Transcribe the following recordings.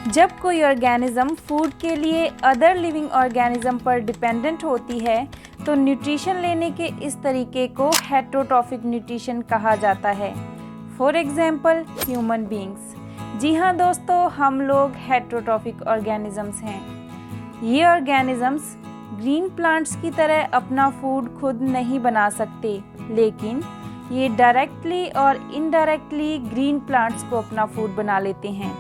जब कोई organism food के लिए अदर लिविंग ऑर्गेनिज्म पर डिपेंडेंट होती है तो न्यूट्रिशन लेने के इस तरीके को हेटेरोट्रॉफिक न्यूट्रिशन कहा जाता है। For example human beings. जी हाँ दोस्तों, हम लोग हेटेरोट्रॉफिक ऑर्गेनिजम्स हैं। ये ऑर्गेनिजम्स ग्रीन प्लांट्स की तरह अपना फूड खुद नहीं बना सकते, लेकिन ये डायरेक्टली और इनडायरेक्टली ग्रीन प्लांट्स को अपना फूड बना लेते हैं।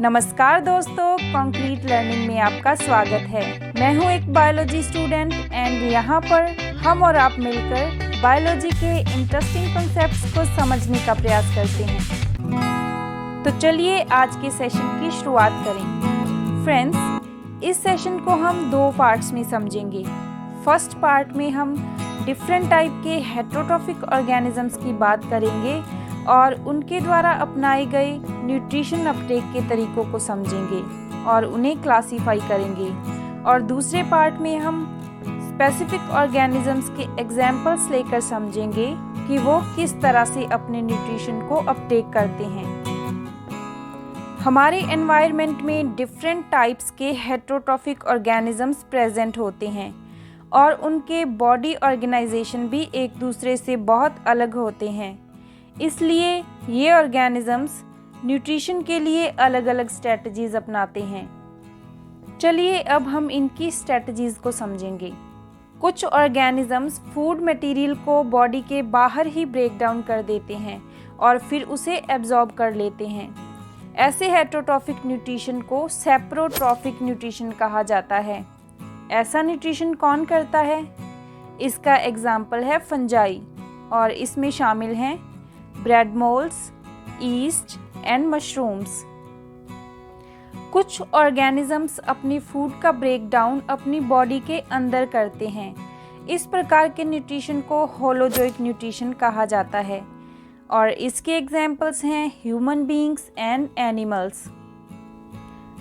नमस्कार दोस्तों, कॉन्क्रीट लर्निंग में आपका स्वागत है। मैं हूँ एक बायोलॉजी स्टूडेंट एंड यहाँ पर हम और आप मिलकर बायोलॉजी के इंटरेस्टिंग कॉन्सेप्ट्स को समझने का प्रयास करते हैं। तो चलिए आज के सेशन की शुरुआत करें। फ्रेंड्स, इस सेशन को हम दो पार्ट्स में समझेंगे। फर्स्ट पार्ट में हम डिफरेंट टाइप के हेटेरोट्रॉफिक ऑर्गेनिजम्स की बात करेंगे और उनके द्वारा अपनाए गए न्यूट्रिशन अपटेक के तरीकों को समझेंगे और उन्हें क्लासीफाई करेंगे। और दूसरे पार्ट में हम स्पेसिफिक ऑर्गेनिजम्स के एग्जाम्पल्स लेकर समझेंगे कि वो किस तरह से अपने न्यूट्रिशन को अपटेक करते हैं। हमारे एनवायरनमेंट में डिफरेंट टाइप्स के हेटेरोट्रॉफिक ऑर्गेनिजम्स प्रेजेंट होते हैं और उनके बॉडी ऑर्गेनाइजेशन भी एक दूसरे से बहुत अलग होते हैं। इसलिए ये ऑर्गेनिजम्स न्यूट्रिशन के लिए अलग अलग स्ट्रेटजीज अपनाते हैं। चलिए अब हम इनकी स्ट्रेटजीज को समझेंगे। कुछ ऑर्गेनिजम्स फूड मटेरियल को बॉडी के बाहर ही ब्रेक डाउन कर देते हैं और फिर उसे एब्जॉर्ब कर लेते हैं। ऐसे हेटेरोट्रॉफिक न्यूट्रिशन को सेपरोट्रॉफिक न्यूट्रिशन कहा जाता है। ऐसा न्यूट्रिशन कौन करता है? इसका एग्जाम्पल है फंजाई और इसमें शामिल हैं bread moulds, east and mushrooms. कुछ ऑर्गेनिजम्स अपनी फूड का ब्रेक डाउन अपनी बॉडी के अंदर करते हैं। इस प्रकार के न्यूट्रिशन को होलोजोइक न्यूट्रिशन कहा जाता है और इसके एग्जाम्पल्स हैं ह्यूमन बीइंग्स एंड एनिमल्स।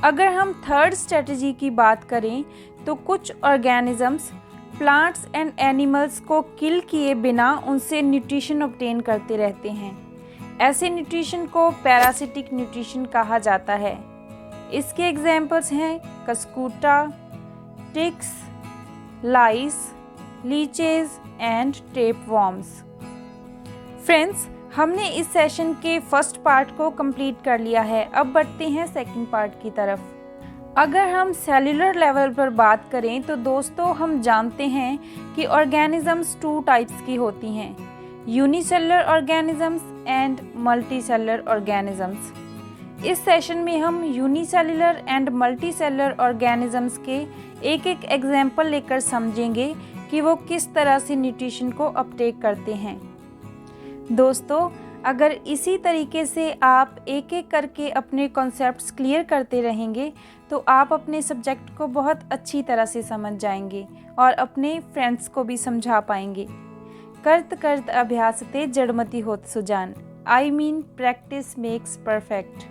अगर हम थर्ड स्ट्रेटजी की बात करें तो कुछ ऑर्गेनिजम्स प्लांट्स एंड एनिमल्स को किल किए बिना उनसे न्यूट्रिशन ऑब्टेन करते रहते हैं। ऐसे न्यूट्रिशन को पैरासिटिक न्यूट्रिशन कहा जाता है। इसके एग्जाम्पल्स हैं cuscuta, ticks, lice, leeches and tapeworms. Friends, हमने इस सेशन के फर्स्ट पार्ट को कंप्लीट कर लिया है। अब बढ़ते हैं सेकंड पार्ट की तरफ। अगर हम सेल्यूलर लेवल पर बात करें तो दोस्तों हम जानते हैं कि ऑर्गेनिजम्स टू टाइप्स की होती हैं, unicellular organisms and multicellular organisms. इस सेशन में हम यूनिसेलुलर एंड मल्टीसेलुलर ऑर्गेनिजम्स के एक एक एग्जाम्पल लेकर समझेंगे कि वो किस तरह से न्यूट्रिशन को अपटेक करते हैं। दोस्तों, अगर इसी तरीके से आप एक एक करके अपने कॉन्सेप्ट्स क्लियर करते रहेंगे तो आप अपने सब्जेक्ट को बहुत अच्छी तरह से समझ जाएंगे और अपने फ्रेंड्स को भी समझा पाएंगे। करत करत अभ्यासते जड़मति होत सुजान। I mean practice makes perfect.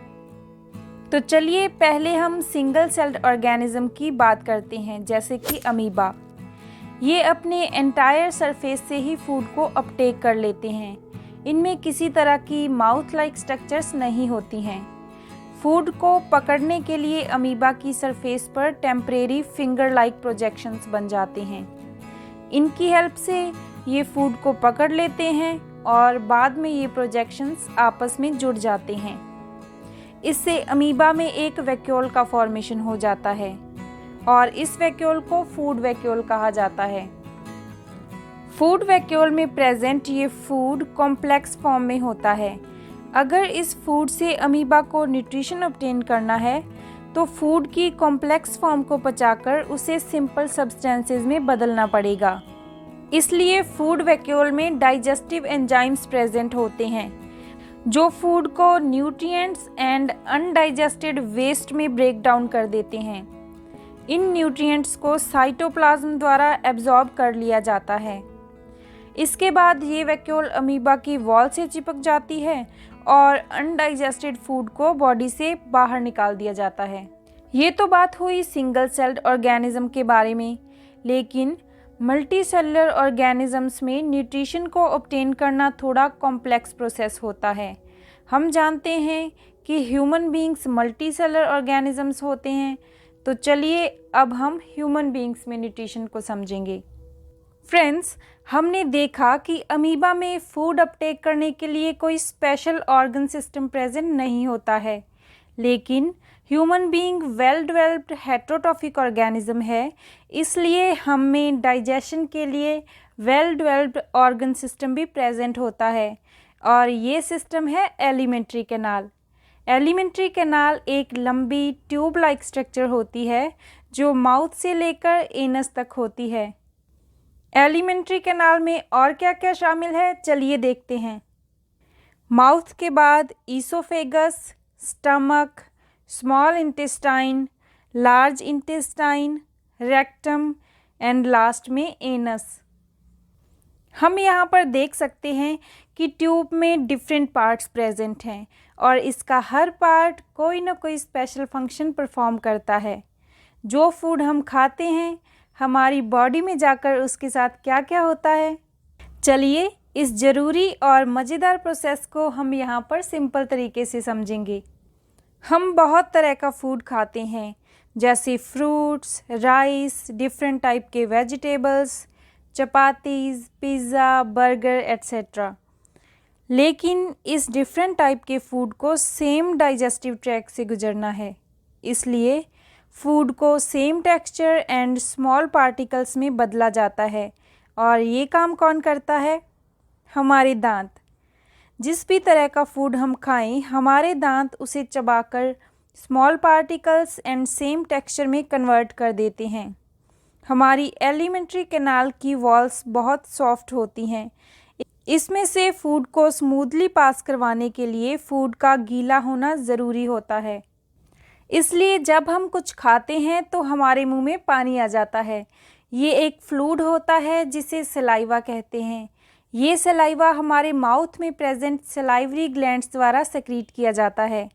तो चलिए पहले हम सिंगल सेल्ड ऑर्गेनिज्म की बात करते हैं, जैसे कि अमीबा। ये अपने एंटायर सरफेस से ही फूड को अपटेक कर लेते हैं। इनमें किसी तरह की माउथ लाइक स्ट्रक्चर्स नहीं होती हैं। फूड को पकड़ने के लिए अमीबा की सरफेस पर टेम्परेरी फिंगर लाइक प्रोजेक्शंस बन जाते हैं। इनकी हेल्प से ये फूड को पकड़ लेते हैं और बाद में ये प्रोजेक्शंस आपस में जुड़ जाते हैं। इससे अमीबा में एक वैक्यूल का फॉर्मेशन हो जाता है और इस वैक्यूल को फूड वैक्यूल कहा जाता है। फूड वैक्यूल में प्रेजेंट ये फूड कॉम्प्लेक्स फॉर्म में होता है। अगर इस फूड से अमीबा को न्यूट्रिशन ऑब्टेन करना है तो फूड की कॉम्प्लेक्स फॉर्म को पचाकर उसे सिंपल सब्सटेंसेस में बदलना पड़ेगा। इसलिए फूड वैक्यूल में डाइजेस्टिव एंजाइम्स प्रेजेंट होते हैं जो फूड को न्यूट्रिएंट्स एंड अनडाइजेस्टेड वेस्ट में ब्रेक डाउन कर देते हैं। इन न्यूट्रिएंट्स को साइटोप्लाज्म द्वारा एब्जॉर्ब कर लिया जाता है। इसके बाद ये वैक्यूल अमीबा की वॉल से चिपक जाती है और अनडाइजेस्टेड फूड को बॉडी से बाहर निकाल दिया जाता है। ये तो बात हुई सिंगल सेल्ड ऑर्गेनिज्म के बारे में, लेकिन मल्टी सेलुलर ऑर्गेनिजम्स में न्यूट्रिशन को ऑब्टेन करना थोड़ा कॉम्प्लेक्स प्रोसेस होता है। हम जानते हैं कि human beings multi cellular organisms होते हैं, तो चलिए अब हम ह्यूमन बीइंग्स में न्यूट्रिशन को समझेंगे। फ्रेंड्स, हमने देखा कि अमीबा में फूड अपटेक करने के लिए कोई स्पेशल ऑर्गन सिस्टम प्रेजेंट नहीं होता है, लेकिन human being well developed heterotrophic organism है, इसलिए हम में डाइजेशन के लिए वेल डेवलप्ड ऑर्गन सिस्टम भी प्रेजेंट होता है, और ये सिस्टम है एलिमेंट्री कैनाल। एलिमेंट्री कैनाल एक लंबी ट्यूब लाइक स्ट्रक्चर होती है जो माउथ से लेकर एनस तक होती है। एलिमेंट्री कैनाल में और क्या क्या शामिल है, चलिए देखते हैं। माउथ के बाद oesophagus, stomach, small intestine, large intestine, rectum and last में एनस। हम यहाँ पर देख सकते हैं कि ट्यूब में डिफरेंट पार्ट्स प्रेजेंट हैं और इसका हर पार्ट कोई ना कोई स्पेशल फंक्शन परफॉर्म करता है। जो फूड हम खाते हैं हमारी बॉडी में जाकर उसके साथ क्या क्या होता है, चलिए इस ज़रूरी और मज़ेदार प्रोसेस को हम यहाँ पर सिंपल तरीके से समझेंगे। हम बहुत तरह का फूड खाते हैं, जैसे फ्रूट्स, राइस, डिफरेंट टाइप के vegetables, chapatis, pizza, burger etcetera. लेकिन इस डिफरेंट टाइप के फूड को सेम डाइजेस्टिव ट्रैक्ट से गुजरना है, इसलिए फूड को same texture and small particles में बदला जाता है। और ये काम कौन करता है? हमारे दांत। जिस भी तरह का फूड हम खाएं, हमारे दांत उसे चबाकर small particles and same texture में कन्वर्ट कर देते हैं। हमारी एलिमेंट्री कैनाल की वॉल्स बहुत सॉफ्ट होती हैं। इसमें से फूड को स्मूथली पास करवाने के लिए फूड का गीला होना ज़रूरी होता है। इसलिए जब हम कुछ खाते हैं तो हमारे मुंह में पानी आ जाता है। ये एक फ्लूइड होता है जिसे सलाइवा कहते हैं। ये सलाइवा हमारे माउथ में प्रेजेंट सलाइवरी ग्लैंड्स द्वारा सेक्रीट किया जाता है।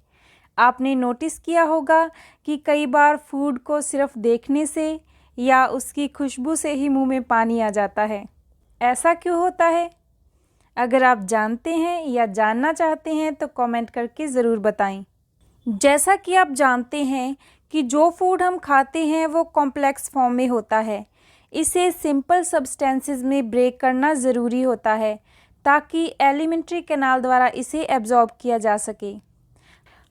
आपने नोटिस किया होगा कि कई बार फूड को सिर्फ देखने से या उसकी खुशबू से ही मुंह में पानी आ जाता है। ऐसा क्यों होता है? अगर आप जानते हैं या जानना चाहते हैं तो कमेंट करके ज़रूर बताएं। जैसा कि आप जानते हैं कि जो फूड हम खाते हैं वो कॉम्प्लेक्स फॉर्म में होता है। इसे सिंपल सब्सटेंसेस में ब्रेक करना ज़रूरी होता है ताकि एलिमेंट्री कैनाल द्वारा इसे एब्जॉर्ब किया जा सके।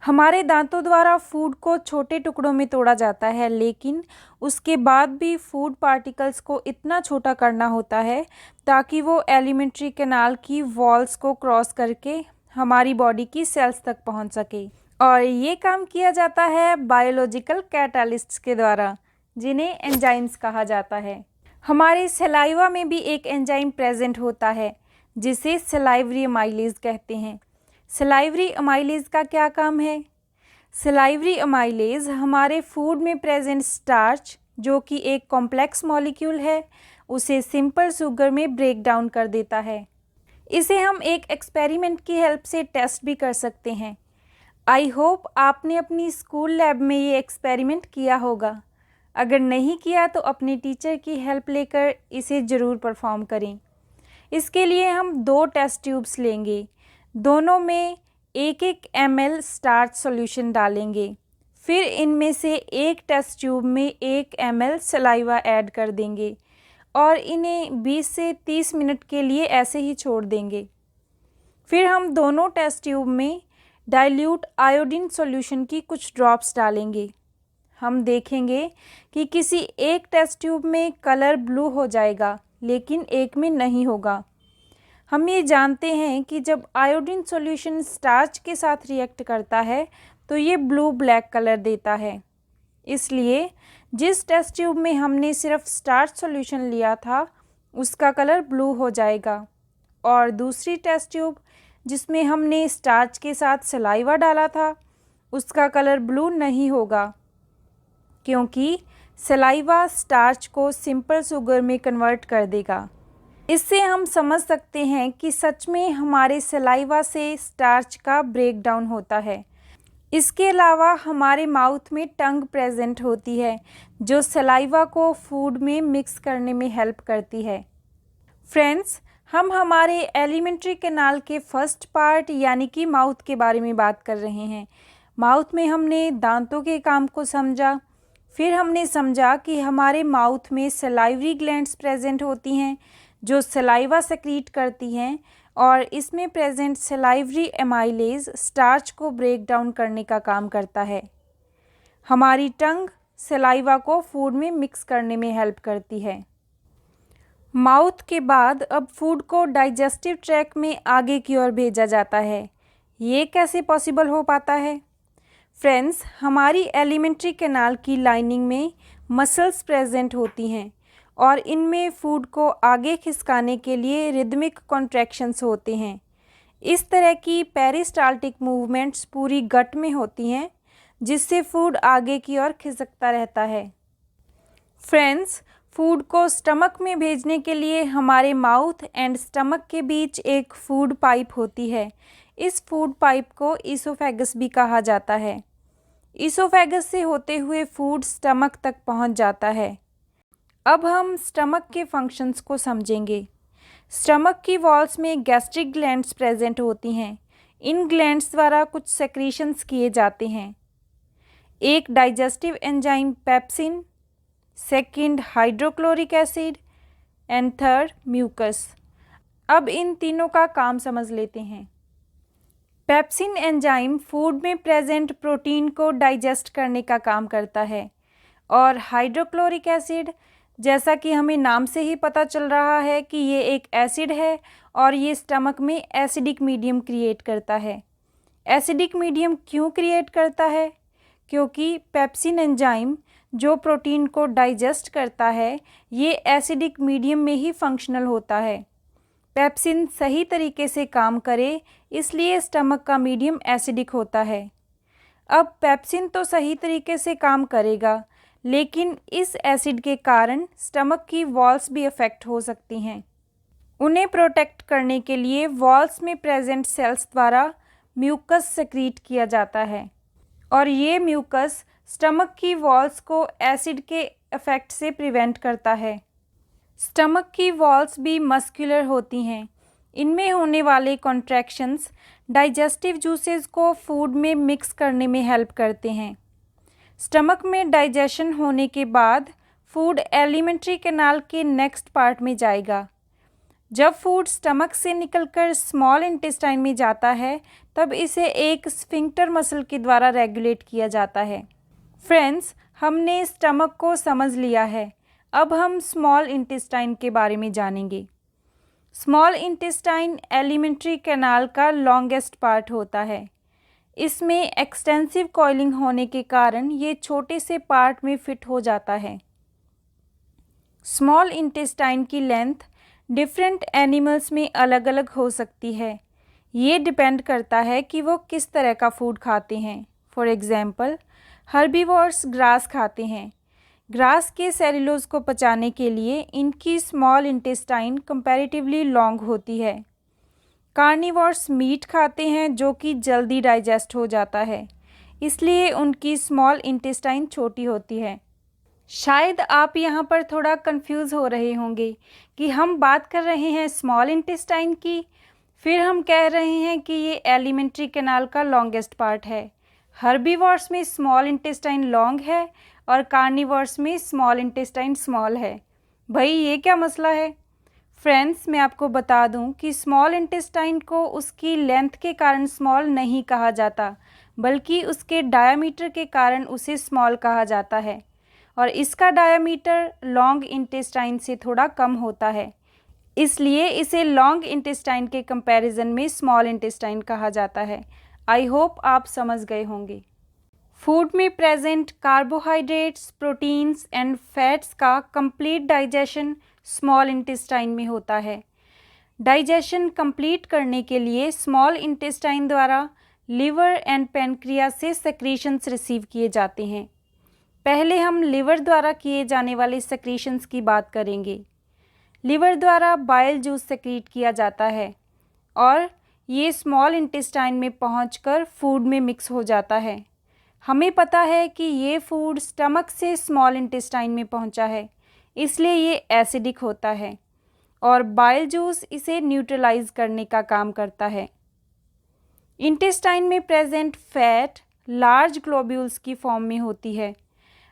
हमारे दांतों द्वारा फूड को छोटे टुकड़ों में तोड़ा जाता है, लेकिन उसके बाद भी फूड पार्टिकल्स को इतना छोटा करना होता है ताकि वो एलिमेंट्री कैनाल की वॉल्स को क्रॉस करके हमारी बॉडी की सेल्स तक पहुंच सके। और ये काम किया जाता है बायोलॉजिकल कैटालिस्ट्स के द्वारा, जिन्हें एंजाइम्स कहा जाता है। हमारे सलाइवा में भी एक एंजाइम प्रेजेंट होता है जिसे सलाइवरी अमाइलेज कहते हैं। सलाइवरी अमाइलेज का क्या काम है? सलाइवरी अमाइलेज हमारे फूड में प्रेजेंट स्टार्च, जो कि एक कॉम्प्लेक्स मॉलिक्यूल है, उसे सिंपल शुगर में ब्रेक डाउन कर देता है। इसे हम एक एक्सपेरिमेंट की हेल्प से टेस्ट भी कर सकते हैं। आई होप आपने अपनी स्कूल लैब में ये एक्सपेरिमेंट किया होगा। अगर नहीं किया तो अपने टीचर की हेल्प लेकर इसे ज़रूर परफॉर्म करें। इसके लिए हम 2 टेस्ट ट्यूब्स लेंगे, दोनों में 1-1 ml स्टार्च सॉल्यूशन डालेंगे। फिर इनमें से एक टेस्ट ट्यूब में 1 ml सलाइवा ऐड कर देंगे और इन्हें 20 से 30 मिनट के लिए ऐसे ही छोड़ देंगे। फिर हम दोनों टेस्ट ट्यूब में डाइल्यूट आयोडीन सॉल्यूशन की कुछ ड्रॉप्स डालेंगे। हम देखेंगे कि किसी एक टेस्ट ट्यूब में कलर ब्लू हो जाएगा, लेकिन एक में नहीं होगा। हम ये जानते हैं कि जब आयोडीन सॉल्यूशन स्टार्च के साथ रिएक्ट करता है तो ये ब्लू ब्लैक कलर देता है। इसलिए जिस टेस्ट ट्यूब में हमने सिर्फ स्टार्च सॉल्यूशन लिया था उसका कलर ब्लू हो जाएगा, और दूसरी टेस्ट ट्यूब जिसमें हमने स्टार्च के साथ सलाइवा डाला था उसका कलर ब्लू नहीं होगा, क्योंकि सलाइवा स्टार्च को सिंपल शुगर में कन्वर्ट कर देगा। इससे हम समझ सकते हैं कि सच में हमारे सलाइवा से स्टार्च का ब्रेक डाउन होता है। इसके अलावा हमारे माउथ में टंग प्रेजेंट होती है जो सलाइवा को फूड में मिक्स करने में हेल्प करती है। फ्रेंड्स, हम हमारे एलिमेंट्री कैनाल के फर्स्ट पार्ट यानी कि माउथ के बारे में बात कर रहे हैं। माउथ में हमने दांतों के काम को समझा। फिर हमने समझा कि हमारे माउथ में सलाइवरी ग्लैंड्स प्रेजेंट होती हैं जो सलाइवा सेक्रीट करती हैं, और इसमें प्रेजेंट सलाइवरी एमाइलेज स्टार्च को ब्रेक डाउन करने का काम करता है। हमारी टंग सलाइवा को फूड में मिक्स करने में हेल्प करती है। माउथ के बाद अब फूड को डाइजेस्टिव ट्रैक में आगे की ओर भेजा जाता है। ये कैसे पॉसिबल हो पाता है? फ्रेंड्स, हमारी एलिमेंट्री कैनाल की लाइनिंग में मसल्स प्रेजेंट होती हैं और इनमें फूड को आगे खिसकाने के लिए रिदमिक कॉन्ट्रैक्शंस होते हैं। इस तरह की पेरिस्टाल्टिक मूवमेंट्स पूरी गट में होती हैं जिससे फूड आगे की ओर खिसकता रहता है। फ्रेंड्स, फूड को स्टमक में भेजने के लिए हमारे माउथ एंड स्टमक के बीच एक फूड पाइप होती है। इस फूड पाइप को ईसोफेगस भी कहा जाता है। ईसोफेगस से होते हुए फूड स्टमक तक पहुंच जाता है। अब हम स्टमक के फंक्शंस को समझेंगे। स्टमक की वॉल्स में गैस्ट्रिक ग्लैंड्स प्रेजेंट होती हैं। इन ग्लैंड्स द्वारा कुछ सेक्रीशंस किए जाते हैं। एक digestive enzyme pepsin, second hydrochloric acid and third mucus. अब इन तीनों का काम समझ लेते हैं। पेप्सिन एंजाइम फूड में प्रेजेंट प्रोटीन को डाइजेस्ट करने का काम करता है, और हाइड्रोक्लोरिक एसिड, जैसा कि हमें नाम से ही पता चल रहा है कि ये एक एसिड है और ये स्टमक में एसिडिक मीडियम क्रिएट करता है। एसिडिक मीडियम क्यों क्रिएट करता है? क्योंकि पेप्सिन एंजाइम जो प्रोटीन को डाइजेस्ट करता है ये एसिडिक मीडियम में ही फंक्शनल होता है। पेप्सिन सही तरीके से काम करे इसलिए स्टमक का मीडियम एसिडिक होता है। अब पेप्सिन तो सही तरीके से काम करेगा, लेकिन इस एसिड के कारण स्टमक की वॉल्स भी अफेक्ट हो सकती हैं। उन्हें प्रोटेक्ट करने के लिए वॉल्स में प्रेजेंट सेल्स द्वारा म्यूकस सेक्रीट किया जाता है, और ये म्यूकस स्टमक की वॉल्स को एसिड के इफेक्ट से प्रिवेंट करता है। स्टमक की वॉल्स भी मस्कुलर होती हैं। इनमें होने वाले कॉन्ट्रैक्शंस डाइजेस्टिव जूसेस को फूड में मिक्स करने में हेल्प करते हैं। स्टमक में डाइजेशन होने के बाद फूड एलिमेंट्री कैनाल के नेक्स्ट पार्ट में जाएगा। जब फूड स्टमक से निकलकर स्मॉल इंटेस्टाइन में जाता है तब इसे एक स्फिंक्टर मसल के द्वारा रेगुलेट किया जाता है। फ्रेंड्स, हमने स्टमक को समझ लिया है। अब हम स्मॉल इंटेस्टाइन के बारे में जानेंगे। स्मॉल इंटेस्टाइन एलिमेंट्री कैनाल का लॉन्गेस्ट पार्ट होता है। इसमें एक्सटेंसिव कॉइलिंग होने के कारण ये छोटे से पार्ट में फिट हो जाता है। स्मॉल इंटेस्टाइन की लेंथ डिफरेंट एनिमल्स में अलग अलग हो सकती है। ये डिपेंड करता है कि वो किस तरह का फूड खाते हैं। फॉर एग्ज़ाम्पल, हर्बीवोर्स ग्रास खाते हैं। ग्रास के सेल्यूलोज को पचाने के लिए इनकी स्मॉल इंटेस्टाइन कंपैरेटिवली लॉन्ग होती है। कार्निवोर्स मीट खाते हैं जो कि जल्दी डाइजेस्ट हो जाता है, इसलिए उनकी स्मॉल इंटेस्टाइन छोटी होती है। शायद आप यहाँ पर थोड़ा कंफ्यूज हो रहे होंगे कि हम बात कर रहे हैं स्मॉल इंटेस्टाइन की, फिर हम कह रहे हैं कि ये एलिमेंट्री कैनाल का लॉन्गेस्ट पार्ट है। हर्बीवोर्स में स्मॉल इंटेस्टाइन लॉन्ग है और कार्निवोर्स में स्मॉल इंटेस्टाइन स्मॉल है। भाई ये क्या मसला है? फ्रेंड्स, मैं आपको बता दूं कि स्मॉल इंटेस्टाइन को उसकी लेंथ के कारण स्मॉल नहीं कहा जाता, बल्कि उसके डायामीटर के कारण उसे स्मॉल कहा जाता है, और इसका डायामीटर लॉन्ग इंटेस्टाइन से थोड़ा कम होता है, इसलिए इसे लॉन्ग इंटेस्टाइन के कंपैरिजन में स्मॉल इंटेस्टाइन कहा जाता है। आई होप आप समझ गए होंगे। फूड में present carbohydrates, proteins and fats का कंप्लीट डाइजेशन स्मॉल इंटेस्टाइन में होता है। डाइजेशन कंप्लीट करने के लिए स्मॉल इंटेस्टाइन द्वारा लिवर एंड पैनक्रियाज से सेक्रीशंस रिसीव किए जाते हैं। पहले हम लिवर द्वारा किए जाने वाले सेक्रीशंस की बात करेंगे। लिवर द्वारा बाइल जूस सेक्रीट किया जाता है और ये स्मॉल इंटेस्टाइन में पहुंचकर फूड में मिक्स हो जाता है। हमें पता है कि ये फूड स्टमक से स्मॉल इंटेस्टाइन में पहुंचा है, इसलिए ये एसिडिक होता है और बाइल जूस इसे न्यूट्रलाइज करने का काम करता है। इंटेस्टाइन में प्रेजेंट फैट, लार्ज ग्लोब्यूल्स की फॉर्म में होती है।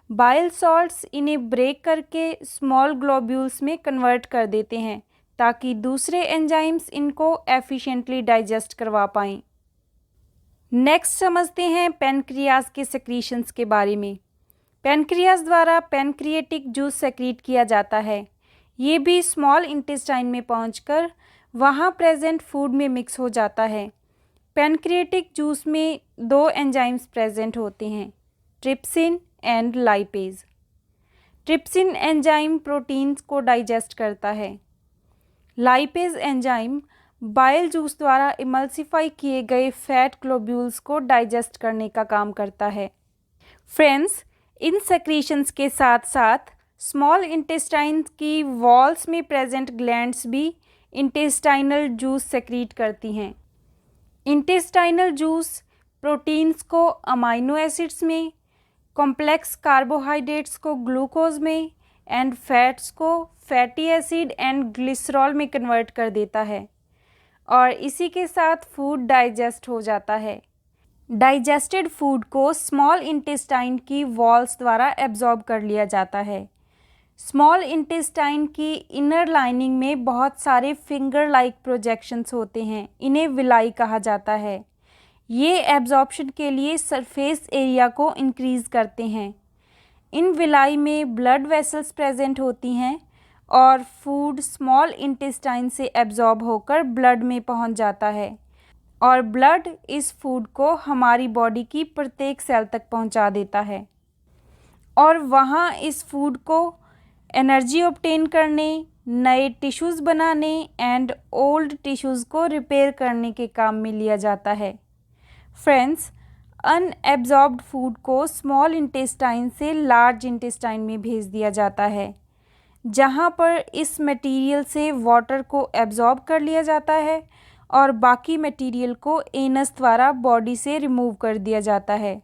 बाइल सॉल्ट्स इन्हें ब्रेक करके स्मॉल ग्लोब्यूल्स में कन्वर्ट कर देते हैं ताकि दूसरे एंजाइम्स इनको एफिशिएंटली डाइजेस्ट करवा पाएँ। नेक्स्ट समझते हैं पैनक्रियाज के सेक्रीशंस के बारे में। पैनक्रियाज द्वारा पैनक्रिएटिक जूस सेक्रीट किया जाता है। ये भी स्मॉल इंटेस्टाइन में पहुंचकर वहां प्रेजेंट फूड में मिक्स हो जाता है। पैनक्रिएटिक जूस में 2 एंजाइम्स प्रेजेंट होते हैं, trypsin and lipase. Trypsin enzyme proteins को डाइजेस्ट करता है। लाइपेज एंजाइम बाइल जूस द्वारा इमल्सिफाई किए गए फैट ग्लोब्यूल्स को डाइजेस्ट करने का काम करता है। फ्रेंड्स, इन सेक्रीशंस के साथ साथ स्मॉल इंटेस्टाइन की वॉल्स में प्रेजेंट ग्लैंड्स भी इंटेस्टाइनल जूस सेक्रीट करती हैं। इंटेस्टाइनल जूस प्रोटीन्स को अमाइनो एसिड्स में, कॉम्प्लेक्स कार्बोहाइड्रेट्स को ग्लूकोज में एंड फैट्स को फैटी एसिड एंड ग्लिसरॉल में कन्वर्ट कर देता है और इसी के साथ फूड डाइजेस्ट हो जाता है। डाइजेस्टेड फूड को स्मॉल इंटेस्टाइन की वॉल्स द्वारा एब्जॉर्ब कर लिया जाता है। स्मॉल इंटेस्टाइन की इनर लाइनिंग में बहुत सारे फिंगर लाइक प्रोजेक्शंस होते हैं, इन्हें विलाई कहा जाता है। ये एब्जॉर्प्शन के लिए सरफेस एरिया को इंक्रीज़ करते हैं। इन विलाई में ब्लड वेसल्स प्रेजेंट होती हैं और फूड स्मॉल इंटेस्टाइन से एब्जॉर्ब होकर ब्लड में पहुंच जाता है और ब्लड इस फूड को हमारी बॉडी की प्रत्येक सेल तक पहुंचा देता है और वहां इस फूड को एनर्जी ऑब्टेन करने, नए टिश्यूज़ बनाने एंड ओल्ड टिश्यूज़ को रिपेयर करने के काम में लिया जाता है। फ्रेंड्स, अनएब्जॉर्ब्ड फूड को स्मॉल इंटेस्टाइन से लार्ज इंटेस्टाइन में भेज दिया जाता है, जहां पर इस मटेरियल से वाटर को एब्जॉर्ब कर लिया जाता है और बाकी मटेरियल को एनस द्वारा बॉडी से रिमूव कर दिया जाता है।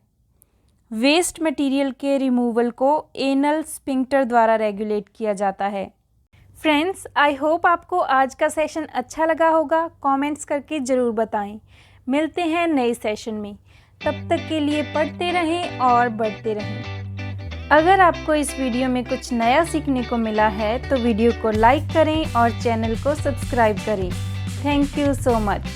वेस्ट मटेरियल के रिमूवल को एनल स्फिंक्टर द्वारा रेगुलेट किया जाता है। फ्रेंड्स, आई होप आपको आज का सेशन अच्छा लगा होगा। कमेंट्स करके ज़रूर बताएं। मिलते हैं नए सेशन में, तब तक के लिए पढ़ते रहें और बढ़ते रहें। अगर आपको इस वीडियो में कुछ नया सीखने को मिला है तो वीडियो को लाइक करें और चैनल को सब्सक्राइब करें। Thank you so much.